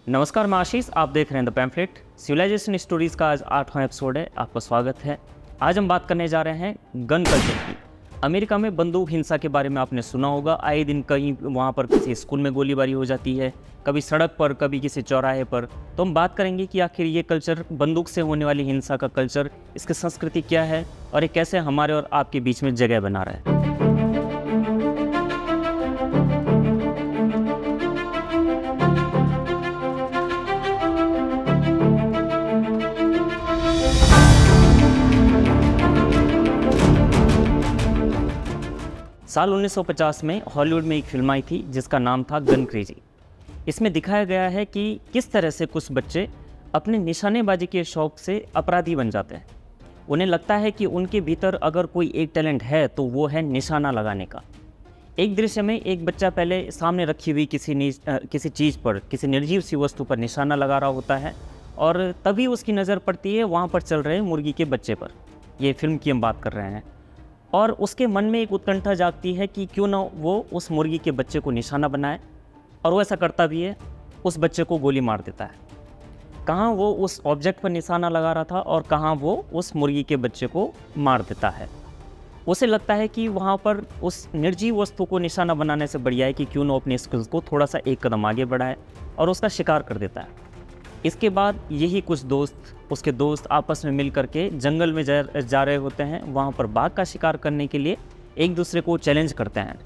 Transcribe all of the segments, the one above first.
नमस्कार, मैं आशीष। आप देख रहे हैं द पैम्फलेट। सिविलाइजेशन स्टोरीज़ का आज 8वां एपिसोड है। आपका स्वागत है। आज हम बात करने जा रहे हैं गन कल्चर की। अमेरिका में बंदूक हिंसा के बारे में आपने सुना होगा। आए दिन कहीं वहाँ पर किसी स्कूल में गोलीबारी हो जाती है, कभी सड़क पर, कभी किसी चौराहे पर। तो हम बात करेंगे कि आखिर ये कल्चर, बंदूक से होने वाली हिंसा का कल्चर, इसकी संस्कृति क्या है और ये कैसे हमारे और आपके बीच में जगह बना रहा है। साल 1950 में हॉलीवुड में एक फिल्म आई थी जिसका नाम था गन क्रेजी। इसमें दिखाया गया है कि किस तरह से कुछ बच्चे अपने निशानेबाजी के शौक से अपराधी बन जाते हैं। उन्हें लगता है कि उनके भीतर अगर कोई एक टैलेंट है तो वो है निशाना लगाने का। एक दृश्य में एक बच्चा पहले सामने रखी हुई किसी चीज़ पर, किसी निर्जीव सी वस्तु पर निशाना लगा रहा होता है और तभी उसकी नज़र पड़ती है वहाँ पर चल रहे मुर्गी के बच्चे पर। ये फिल्म की हम बात कर रहे हैं। और उसके मन में एक उत्कंठा जागती है कि क्यों ना वो उस मुर्गी के बच्चे को निशाना बनाए, और वो ऐसा करता भी है। उस बच्चे को गोली मार देता है। कहाँ वो उस ऑब्जेक्ट पर निशाना लगा रहा था और कहाँ वो उस मुर्गी के बच्चे को मार देता है। उसे लगता है कि वहाँ पर उस निर्जीव वस्तु को निशाना बनाने से बढ़िया है कि क्यों ना अपने स्किल्स को थोड़ा सा एक कदम आगे बढ़ाए, और उसका शिकार कर देता है। इसके बाद यही कुछ उसके दोस्त आपस में मिल करके जंगल में जा रहे होते हैं। वहाँ पर बाघ का शिकार करने के लिए एक दूसरे को चैलेंज करते हैं।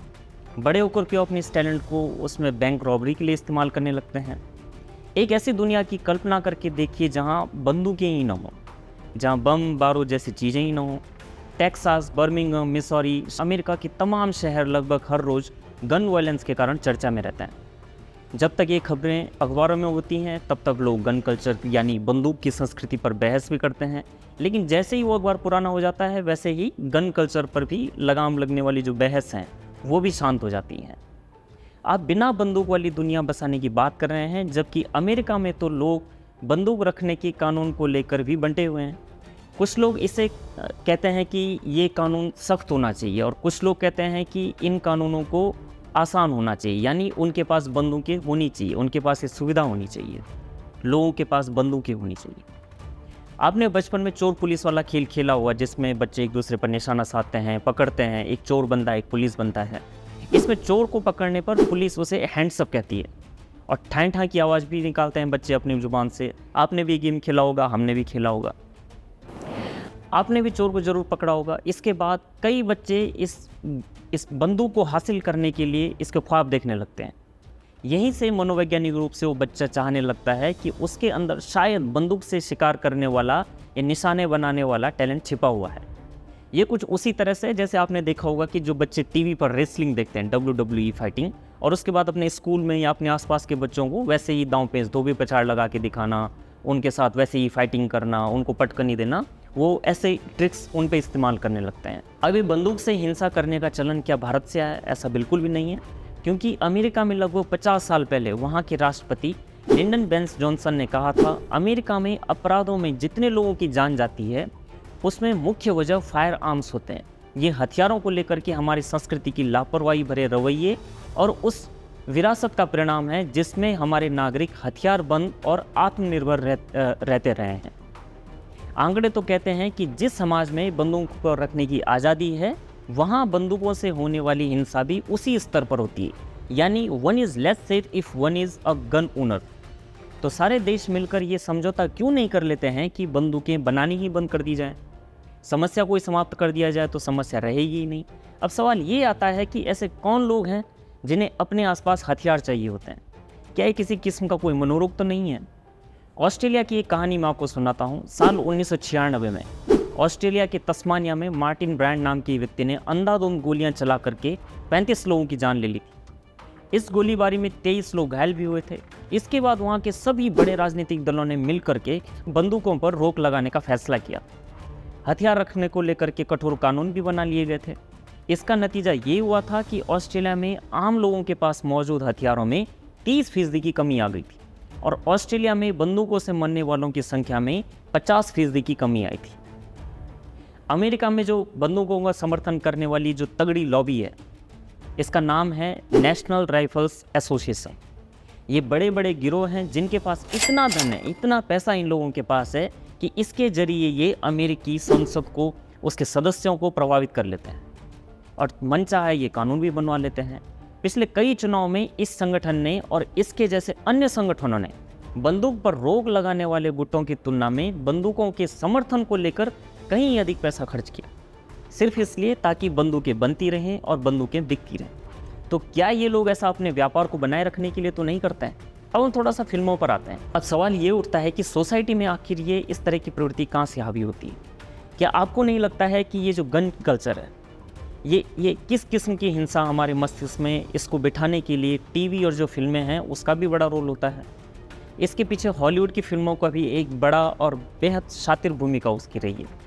बड़े होकर के अपने इस टैलेंट को उसमें बैंक रॉबरी के लिए इस्तेमाल करने लगते हैं। एक ऐसी दुनिया की कल्पना करके देखिए जहाँ बंदूकें ही ना हो, जहाँ बम बारूद जैसी चीज़ें ही ना हो। टेक्सास, बर्मिंघम, मिसौरी, अमेरिका के तमाम शहर लगभग हर रोज़ गन वायलेंस के कारण चर्चा में रहते हैं। जब तक ये खबरें अखबारों में होती हैं तब तक लोग गन कल्चर यानी बंदूक की संस्कृति पर बहस भी करते हैं। लेकिन जैसे ही वो अखबार पुराना हो जाता है वैसे ही गन कल्चर पर भी लगाम लगने वाली जो बहस हैं वो भी शांत हो जाती हैं। आप बिना बंदूक वाली दुनिया बसाने की बात कर रहे हैं, जबकि अमेरिका में तो लोग बंदूक रखने के कानून को लेकर भी बंटे हुए हैं। कुछ लोग इसे कहते हैं कि ये कानून सख्त होना चाहिए, और कुछ लोग कहते हैं कि इन कानूनों को आसान होना चाहिए, यानी उनके पास बंदूकें होनी चाहिए, उनके पास ये सुविधा होनी चाहिए, लोगों के पास बंदूकें होनी चाहिए। आपने बचपन में चोर पुलिस वाला खेल खेला हुआ, जिसमें बच्चे एक दूसरे पर निशाना साधते हैं, पकड़ते हैं। एक चोर बनता है, एक पुलिस बनता है। इसमें चोर को पकड़ने पर पुलिस उसे हैंड्स अप कहती है और ठाई ठाई की आवाज़ भी निकालते हैं बच्चे अपनी जुबान से। आपने भी गेम खेला होगा, हमने भी खेला होगा। आपने भी चोर को ज़रूर पकड़ा होगा। इसके बाद कई बच्चे इस बंदूक को हासिल करने के लिए इसके ख्वाब देखने लगते हैं। यहीं से मनोवैज्ञानिक रूप से वो बच्चा चाहने लगता है कि उसके अंदर शायद बंदूक से शिकार करने वाला या निशाने बनाने वाला टैलेंट छिपा हुआ है। ये कुछ उसी तरह से जैसे आपने देखा होगा कि जो बच्चे टीवी पर रेसलिंग देखते हैं, WWE फाइटिंग, और उसके बाद अपने स्कूल में या अपने आसपास के बच्चों को वैसे ही दांव पेंच, धोबी पछाड़ लगा के दिखाना, उनके साथ वैसे ही फाइटिंग करना, उनको पटकनी देना, वो ऐसे ट्रिक्स उन पे इस्तेमाल करने लगते हैं। अभी बंदूक से हिंसा करने का चलन क्या भारत से आया? ऐसा बिल्कुल भी नहीं है, क्योंकि अमेरिका में लगभग 50 साल पहले वहाँ के राष्ट्रपति लिंडन बेंस जॉनसन ने कहा था, अमेरिका में अपराधों में जितने लोगों की जान जाती है उसमें मुख्य वजह फायर आर्म्स होते हैं। ये हथियारों को लेकर के हमारी संस्कृति की लापरवाही भरे रवैये और उस विरासत का परिणाम है जिसमें हमारे नागरिक हथियारबंद और आत्मनिर्भर रहते रहे हैं। आंकड़े तो कहते हैं कि जिस समाज में बंदूक को रखने की आज़ादी है वहाँ बंदूकों से होने वाली हिंसा भी उसी स्तर पर होती है, यानी one is less safe if one is a gun owner. तो सारे देश मिलकर ये समझौता क्यों नहीं कर लेते हैं कि बंदूकें बनानी ही बंद कर दी जाए? समस्या को ही समाप्त कर दिया जाए तो समस्या रहेगी ही नहीं। अब सवाल ये आता है कि ऐसे कौन लोग हैं जिन्हें अपने आसपास हथियार चाहिए होते हैं? क्या ये किसी किस्म का कोई मनोरोग तो नहीं है? ऑस्ट्रेलिया की एक कहानी मैं आपको सुनाता हूँ। साल 1996 में ऑस्ट्रेलिया के तस्मानिया में मार्टिन ब्रांड नाम के व्यक्ति ने अंधाधुंध गोलियां चला करके 35 लोगों की जान ले ली थी। इस गोलीबारी में 23 लोग घायल भी हुए थे। इसके बाद वहाँ के सभी बड़े राजनीतिक दलों ने मिल करके बंदूकों पर रोक लगाने का फैसला किया। हथियार रखने को लेकर के कठोर कानून भी बना लिए गए थे। इसका नतीजा ये हुआ था कि ऑस्ट्रेलिया में आम लोगों के पास मौजूद हथियारों में 30% की कमी आ गई थी, और ऑस्ट्रेलिया में बंदूकों से मरने वालों की संख्या में 50% की कमी आई थी। अमेरिका में जो बंदूकों का समर्थन करने वाली जो तगड़ी लॉबी है, इसका नाम है नेशनल राइफल्स एसोसिएशन। ये बड़े बड़े गिरोह हैं जिनके पास इतना धन है, इतना पैसा इन लोगों के पास है कि इसके जरिए ये अमेरिकी संसद को, उसके सदस्यों को प्रभावित कर लेते हैं और मनचाहा ये कानून भी बनवा लेते हैं। पिछले कई चुनाव में इस संगठन ने और इसके जैसे अन्य संगठनों ने बंदूक पर रोक लगाने वाले गुटों की तुलना में बंदूकों के समर्थन को लेकर कहीं अधिक पैसा खर्च किया, सिर्फ इसलिए ताकि बंदूकें बनती रहें और बंदूकें बिकती रहें। तो क्या ये लोग ऐसा अपने व्यापार को बनाए रखने के लिए तो नहीं करते हैं? अब हम थोड़ा सा फिल्मों पर आते हैं। अब सवाल ये उठता है कि सोसाइटी में आखिर ये इस तरह की प्रवृत्ति कहाँ से हावी होती है? क्या आपको नहीं लगता है कि ये जो गन कल्चर है, ये किस किस्म की हिंसा हमारे मस्तिष्क में इसको बिठाने के लिए टीवी और जो फिल्में हैं उसका भी बड़ा रोल होता है? इसके पीछे हॉलीवुड की फिल्मों का भी एक बड़ा और बेहद शातिर भूमिका उसकी रही है।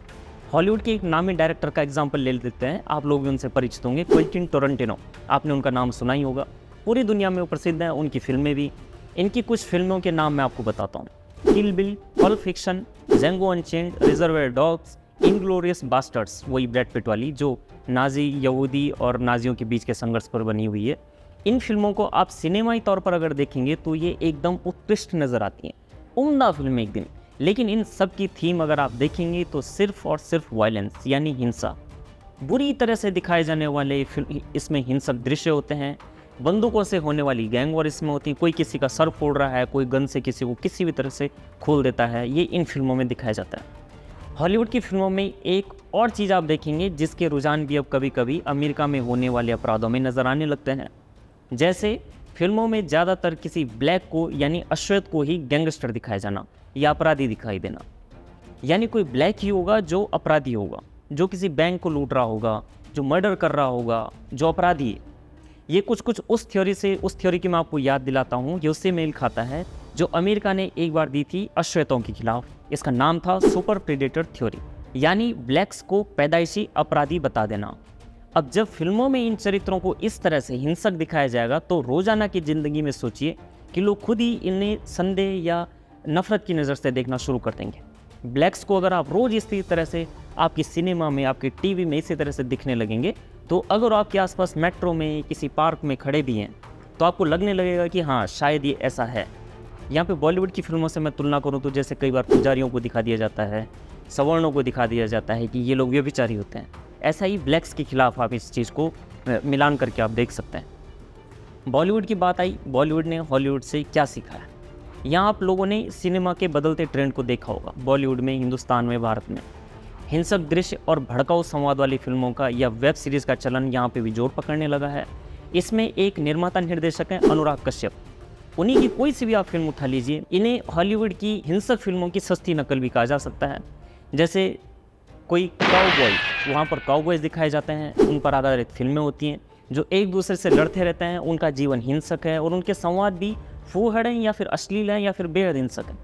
हॉलीवुड के एक नामी डायरेक्टर का एग्जाम्पल ले लेते हैं, आप लोग भी उनसे परिचित होंगे, क्विंटिन टोरंटिनो। आपने उनका नाम सुना ही होगा, पूरी दुनिया में वो प्रसिद्ध हैं, उनकी फिल्में भी। इनकी कुछ फिल्मों के नाम मैं आपको बताता हूँ: Kill Bill, Pulp Fiction, Django Unchained, Reservoir Dogs, Inglourious Basterds, वही ब्रैड पिट वाली जो नाजी, यहूदी और नाजियों के बीच के संघर्ष पर बनी हुई है। इन फिल्मों को आप सिनेमाई तौर पर अगर देखेंगे तो ये एकदम उत्कृष्ट नज़र आती हैं, उम्दा फिल्म एक दिन। लेकिन इन सब की थीम अगर आप देखेंगे तो सिर्फ और सिर्फ वायलेंस यानी हिंसा, बुरी तरह से दिखाए जाने वाले इसमें हिंसक दृश्य होते हैं। बंदूकों से होने वाली गैंग वॉर इसमें होती है, कोई किसी का सर फोड़ रहा है, कोई गन से किसी को किसी भी तरह से खोल देता है, ये इन फिल्मों में दिखाया जाता है। हॉलीवुड की फिल्मों में एक और चीज़ आप देखेंगे जिसके रुझान भी अब कभी कभी अमेरिका में होने वाले अपराधों में नज़र आने लगते हैं। जैसे फिल्मों में ज़्यादातर किसी ब्लैक को यानी अश्वेत को ही गैंगस्टर दिखाया जाना या अपराधी दिखाई देना, यानी कोई ब्लैक ही होगा जो अपराधी होगा, जो किसी बैंक को लूट रहा होगा, जो मर्डर कर रहा होगा, जो अपराधी है। ये कुछ उस थ्योरी की मैं आपको याद दिलाता हूँ, ये उससे मेल खाता है जो अमेरिका ने एक बार दी थी अश्वेतों के खिलाफ। इसका नाम था सुपर प्रेडेटर थ्योरी, यानी ब्लैक्स को पैदाइशी अपराधी बता देना। अब जब फिल्मों में इन चरित्रों को इस तरह से हिंसक दिखाया जाएगा तो रोज़ाना की ज़िंदगी में सोचिए कि लोग खुद ही इन्हें संदेह या नफ़रत की नज़र से देखना शुरू कर देंगे। ब्लैक्स को अगर आप रोज़ इसी तरह से आपकी सिनेमा में, आपके टीवी में इसी तरह से दिखने लगेंगे, तो अगर आपके आसपास मेट्रो में, किसी पार्क में खड़े भी हैं, तो आपको लगने लगेगा कि हाँ शायद ये ऐसा है। यहाँ पे बॉलीवुड की फिल्मों से मैं तुलना करूँ तो जैसे कई बार पुजारियों को दिखा दिया जाता है, सवर्णों को दिखा दिया जाता है कि ये लोग व्यभिचारी होते हैं, ऐसा ही ब्लैक्स के खिलाफ आप इस चीज़ को मिलान करके आप देख सकते हैं। बॉलीवुड की बात आई, बॉलीवुड ने हॉलीवुड से क्या सीखा है? यहाँ आप लोगों ने सिनेमा के बदलते ट्रेंड को देखा होगा। बॉलीवुड में, हिंदुस्तान में, भारत में हिंसक दृश्य और भड़काऊ संवाद वाली फिल्मों का या वेब सीरीज़ का चलन यहाँ पे भी जोर पकड़ने लगा है। इसमें एक निर्माता निर्देशक हैं अनुराग कश्यप, उन्हीं की कोई सी भी आप फिल्म उठा लीजिए, इन्हें हॉलीवुड की हिंसक फिल्मों की सस्ती नकल भी कहा जा सकता है। जैसे कोई काउबॉय, वहाँ पर काउबॉयज़ दिखाए जाते हैं, उन पर आधारित फिल्में होती हैं जो एक दूसरे से लड़ते रहते हैं, उनका जीवन हिंसक है और उनके संवाद भी फूहड़ हैं या फिर अश्लील हैं या फिर बेहद हिंसक हैं।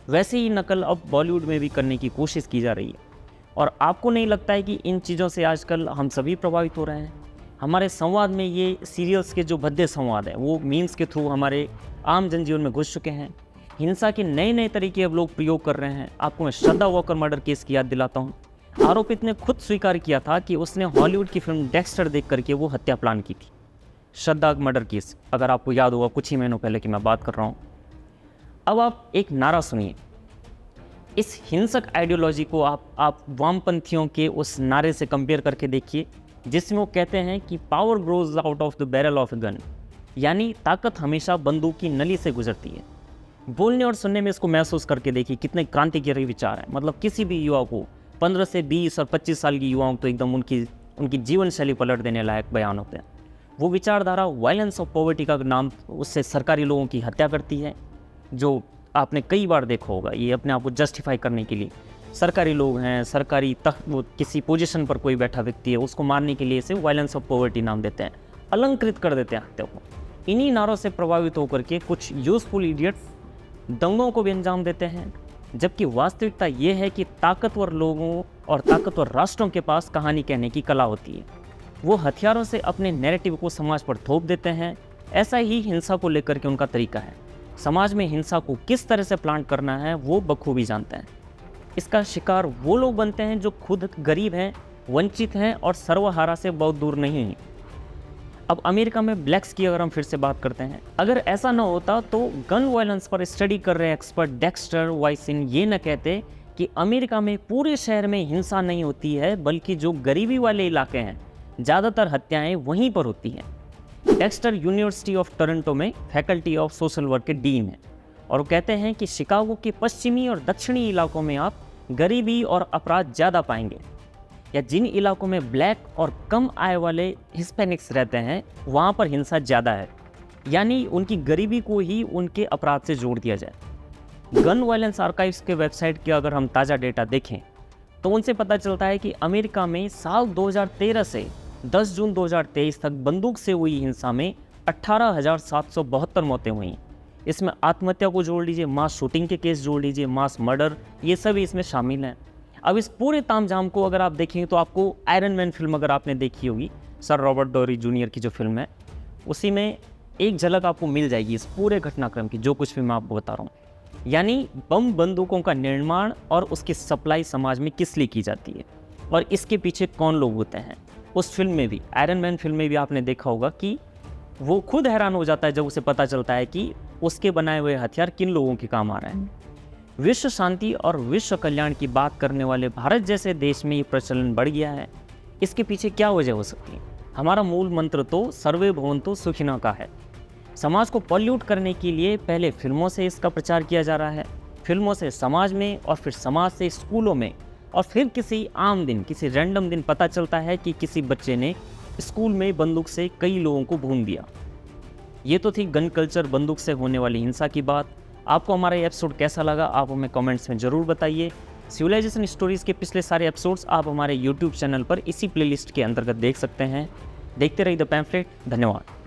वैसे ही नकल अब बॉलीवुड में भी करने की कोशिश की जा रही है। और आपको नहीं लगता है कि इन चीज़ों से आजकल हम सभी प्रभावित हो रहे हैं? हमारे संवाद में ये सीरियल्स के जो भद्दे संवाद हैं वो मीम्स के थ्रू हमारे आम जनजीवन में घुस चुके हैं। हिंसा के नए नए तरीके अब लोग प्रयोग कर रहे हैं। आपको मैं श्रद्धा वॉकर मर्डर केस की याद दिलाता हूँ। आरोपित ने खुद स्वीकार किया था कि उसने हॉलीवुड की फिल्म डेक्स्टर देख करके वो हत्या प्लान की थी। श्रद्धा मर्डर केस, अगर आपको याद होगा, कुछ ही महीनों पहले की मैं बात कर रहा हूँ। अब आप एक नारा सुनिए, इस हिंसक आइडियोलॉजी को आप वामपंथियों के उस नारे से कंपेयर करके देखिए जिसमें वो कहते हैं कि power grows out of the barrel of a gun, यानी ताकत हमेशा बंदूक की नली से गुजरती है। बोलने और सुनने में इसको महसूस करके देखिए कितने क्रांतिकारी विचार हैं। मतलब किसी भी युवा को, 15 से 20 और 25 साल की युवाओं को तो एकदम उनकी जीवन शैली पलट देने लायक बयान होते हैं। वो विचारधारा वायलेंस ऑफ पॉवर्टी का नाम उससे सरकारी लोगों की हत्या करती है, जो आपने कई बार देखा होगा। ये अपने आप को जस्टिफाई करने के लिए सरकारी लोग हैं, सरकारी वो किसी पोजीशन पर कोई बैठा व्यक्ति है, उसको मारने के लिए इसे वायलेंस ऑफ पॉवर्टी नाम देते हैं, अलंकृत कर देते हैं हत्या को। इन्हीं नारों से प्रभावित होकर के कुछ यूजफुल इडियट्स दंगों को भी अंजाम देते हैं, जबकि वास्तविकता ये है कि ताकतवर लोगों और ताकतवर राष्ट्रों के पास कहानी कहने की कला होती है। वो हथियारों से अपने नैरेटिव को समाज पर थोप देते हैं। ऐसा ही हिंसा को लेकर के उनका तरीका है। समाज में हिंसा को किस तरह से प्लांट करना है वो बखूबी जानते हैं। इसका शिकार वो लोग बनते हैं जो खुद गरीब हैं, वंचित हैं और सर्वहारा से बहुत दूर नहीं हैं। अब अमेरिका में ब्लैक्स की अगर हम फिर से बात करते हैं, अगर ऐसा ना होता तो गन वायलेंस पर स्टडी कर रहे एक्सपर्ट डेक्स्टर वाइसिन ये न कहते कि अमेरिका में पूरे शहर में हिंसा नहीं होती है, बल्कि जो गरीबी वाले इलाके हैं ज़्यादातर हत्याएं वहीं पर होती हैं। डेक्स्टर यूनिवर्सिटी ऑफ टोरंटो में फैकल्टी ऑफ सोशल वर्क के डीन हैं और वो कहते हैं कि शिकागो के पश्चिमी और दक्षिणी इलाकों में आप गरीबी और अपराध ज़्यादा पाएंगे, या जिन इलाकों में ब्लैक और कम आय वाले हिस्पैनिक्स रहते हैं वहाँ पर हिंसा ज़्यादा है, यानी उनकी गरीबी को ही उनके अपराध से जोड़ दिया जाए। गन वायलेंस आर्काइव्स के वेबसाइट के अगर हम ताज़ा डेटा देखें तो उनसे पता चलता है कि अमेरिका में साल 2013 से 10 जून 2023 तक बंदूक से हुई हिंसा में 18,772 मौतें हुई। इसमें आत्महत्या को जोड़ लीजिए, मास शूटिंग के केस जोड़ लीजिए, मास मर्डर, ये सभी इसमें शामिल हैं। अब इस पूरे तामझाम को अगर आप देखेंगे तो आपको आयरन मैन फिल्म अगर आपने देखी होगी, सर रॉबर्ट डॉरी जूनियर की जो फिल्म है, उसी में एक झलक आपको मिल जाएगी इस पूरे घटनाक्रम की, जो कुछ भी मैं आपको बता रहा हूँ। यानी बम बंदूकों का निर्माण और उसकी सप्लाई समाज में किस लिए की जाती है और इसके पीछे कौन लोग होते हैं। उस फिल्म में भी, आयरन मैन फिल्म में भी आपने देखा होगा कि वो खुद हैरान हो जाता है जब उसे पता चलता है कि उसके बनाए हुए हथियार किन लोगों के काम आ रहे हैं। विश्व शांति और विश्व कल्याण की बात करने वाले भारत जैसे देश में ये प्रचलन बढ़ गया है। इसके पीछे क्या वजह हो सकती है? हमारा मूल मंत्र तो सर्वे भवन्तु सुखिनः का है। समाज को पॉल्यूट करने के लिए पहले फिल्मों से इसका प्रचार किया जा रहा है, फिल्मों से समाज में, और फिर समाज से स्कूलों में, और फिर किसी आम दिन, किसी रैंडम दिन पता चलता है कि किसी बच्चे ने स्कूल में बंदूक से कई लोगों को भून दिया। ये तो थी गन कल्चर, बंदूक से होने वाली हिंसा की बात। आपको हमारा ये एपिसोड कैसा लगा आप हमें कमेंट्स में ज़रूर बताइए। सिविलाइजेशन स्टोरीज़ के पिछले सारे एपिसोड्स आप हमारे यूट्यूब चैनल पर इसी प्लेलिस्ट के अंतर्गत देख सकते हैं। देखते रहिए द पैम्फलेट। धन्यवाद।